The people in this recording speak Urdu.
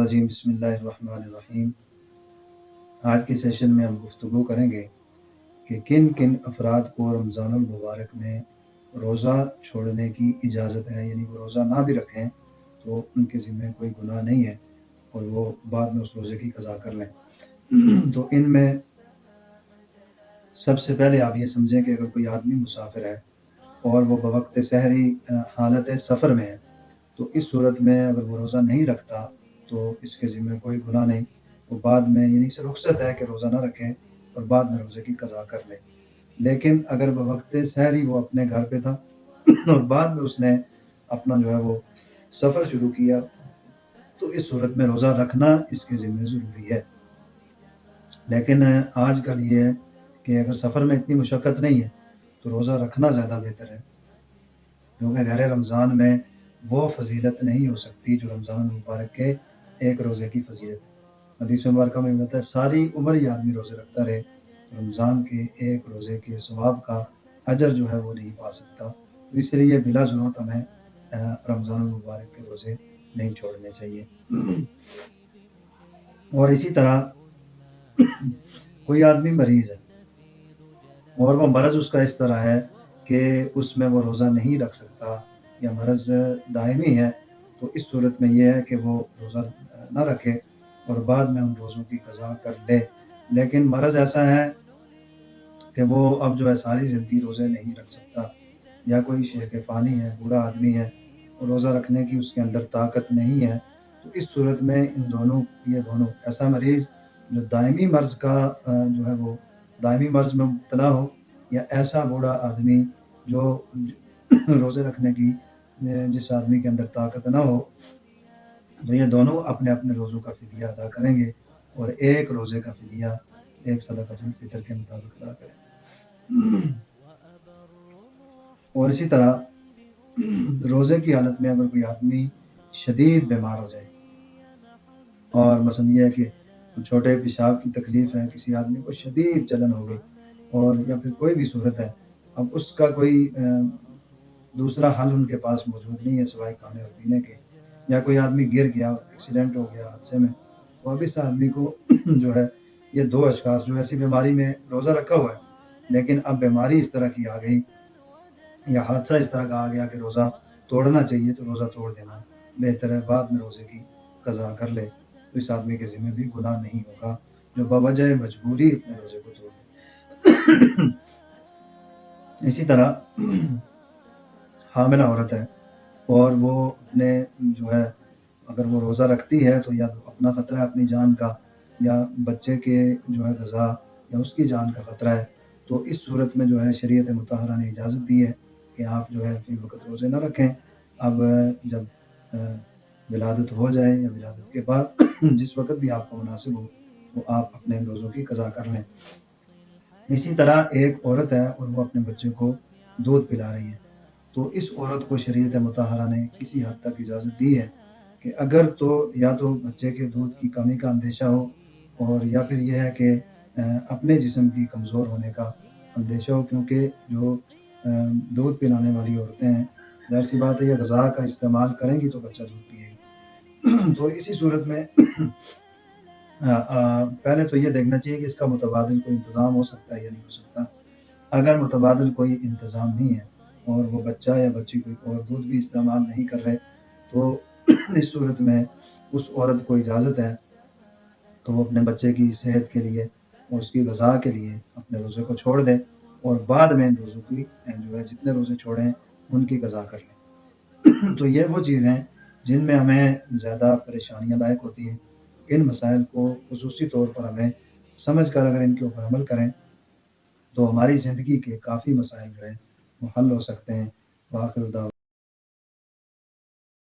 الرجیم بسم اللہ الرحمن الرحیم۔ آج کے سیشن میں ہم گفتگو کریں گے کہ کن کن افراد کو رمضان المبارک میں روزہ چھوڑنے کی اجازت ہے، یعنی وہ روزہ نہ بھی رکھیں تو ان کے ذمہ کوئی گناہ نہیں ہے اور وہ بعد میں اس روزے کی قضا کر لیں۔ تو ان میں سب سے پہلے آپ یہ سمجھیں کہ اگر کوئی آدمی مسافر ہے اور وہ بوقت سحری حالت سفر میں ہے تو اس صورت میں اگر وہ روزہ نہیں رکھتا تو اس کے ذمہ کوئی گناہ نہیں، وہ بعد میں یعنی سے رخصت ہے کہ روزہ نہ رکھیں اور بعد میں روزے کی قضا کر لیں۔ لیکن اگر بوقت سحری وہ اپنے گھر پہ تھا اور بعد میں اس نے اپنا جو ہے وہ سفر شروع کیا تو اس صورت میں روزہ رکھنا اس کے ذمہ ضروری ہے۔ لیکن آج کل یہ ہے کہ اگر سفر میں اتنی مشقت نہیں ہے تو روزہ رکھنا زیادہ بہتر ہے، کیونکہ غیر رمضان میں وہ فضیلت نہیں ہو سکتی جو رمضان المبارک کے ایک روزے کی فضیلت ہے۔ حدیث مبارکہ میں بتا ہے ساری عمر یہ آدمی روزے رکھتا رہے تو رمضان کے ایک روزے کے ثواب کا اجر جو ہے وہ نہیں پا سکتا، تو اس لیے بلا ضرورت ہمیں رمضان المبارک کے روزے نہیں چھوڑنے چاہیے۔ اور اسی طرح کوئی آدمی مریض ہے اور وہ مرض اس کا اس طرح ہے کہ اس میں وہ روزہ نہیں رکھ سکتا یا مرض دائمی ہے، تو اس صورت میں یہ ہے کہ وہ روزہ نہ رکھے اور بعد میں ان روزوں کی قضا کر لے۔ لیکن مرض ایسا ہے کہ وہ اب جو ہے ساری زندگی روزے نہیں رکھ سکتا، یا کوئی شیخ فانی ہے، بوڑھا آدمی ہے اور روزہ رکھنے کی اس کے اندر طاقت نہیں ہے، تو اس صورت میں یہ دونوں ایسا مریض جو دائمی مرض کا جو ہے وہ دائمی مرض میں مبتلا ہو، یا ایسا بوڑھا آدمی جو روزے رکھنے کی جس آدمی کے اندر طاقت نہ ہو، تو یہ دونوں اپنے اپنے روزوں کا فدیہ ادا کریں گے اور ایک روزے کا فدیہ ایک صدقۃ الفطر کے مطابق ادا کریں۔ اور اسی طرح روزے کی حالت میں اگر کوئی آدمی شدید بیمار ہو جائے اور مثلا یہ ہے کہ چھوٹے پیشاب کی تکلیف ہے، کسی آدمی کو شدید جلن ہو گئی اور یا پھر کوئی بھی صورت ہے، اب اس کا کوئی دوسرا حل ان کے پاس موجود نہیں ہے سوائے کھانے اور پینے کے، یا کوئی آدمی گر گیا، ایکسیڈنٹ ہو گیا حادثے میں، تو اب اس آدمی کو جو ہے یہ دو اشخاص جو ایسی بیماری میں روزہ رکھا ہوا ہے لیکن اب بیماری اس طرح کی آ گئی یا حادثہ اس طرح کا آ گیا کہ روزہ توڑنا چاہیے تو روزہ توڑ دینا بہتر ہے، بعد میں روزے کی قضا کر لے تو اس آدمی کے ذمہ بھی گناہ نہیں ہوگا جو بوجہ مجبوری اپنے روزے کو توڑ دے۔ اسی طرح حاملہ عورت ہے اور وہ اپنے جو ہے اگر وہ روزہ رکھتی ہے تو یا اپنا خطرہ ہے اپنی جان کا یا بچے کے جو ہے غذا یا اس کی جان کا خطرہ ہے، تو اس صورت میں جو ہے شریعت مطہرہ نے اجازت دی ہے کہ آپ جو ہے فی وقت روزے نہ رکھیں، اب جب ولادت ہو جائے یا ولادت کے بعد جس وقت بھی آپ کو مناسب ہو وہ آپ اپنے روزوں کی قضا کر لیں۔ اسی طرح ایک عورت ہے اور وہ اپنے بچے کو دودھ پلا رہی ہے، تو اس عورت کو شریعت مطہرہ نے کسی حد تک اجازت دی ہے کہ اگر تو یا تو بچے کے دودھ کی کمی کا اندیشہ ہو اور یا پھر یہ ہے کہ اپنے جسم کی کمزور ہونے کا اندیشہ ہو، کیونکہ جو دودھ پلانے والی عورتیں ہیں ظاہر سی بات ہے یہ غذا کا استعمال کریں گی تو بچہ دودھ پیے گی، تو اسی صورت میں پہلے تو یہ دیکھنا چاہیے کہ اس کا متبادل کوئی انتظام ہو سکتا ہے یا نہیں ہو سکتا۔ اگر متبادل کوئی انتظام نہیں ہے اور وہ بچہ یا بچی کوئی اور دودھ بھی استعمال نہیں کر رہے تو اس صورت میں اس عورت کو اجازت ہے تو وہ اپنے بچے کی صحت کے لیے اور اس کی غذا کے لیے اپنے روزے کو چھوڑ دے اور بعد میں ان روزوں کی جو ہے جتنے روزے چھوڑے ہیں ان کی قضا کر لیں۔ تو یہ وہ چیزیں جن میں ہمیں زیادہ پریشانیاں لاحق ہوتی ہیں، ان مسائل کو خصوصی طور پر ہمیں سمجھ کر اگر ان کے اوپر عمل کریں تو ہماری زندگی کے کافی مسائل جو ہے وہ حل ہو سکتے ہیں۔ وآخر دعوانا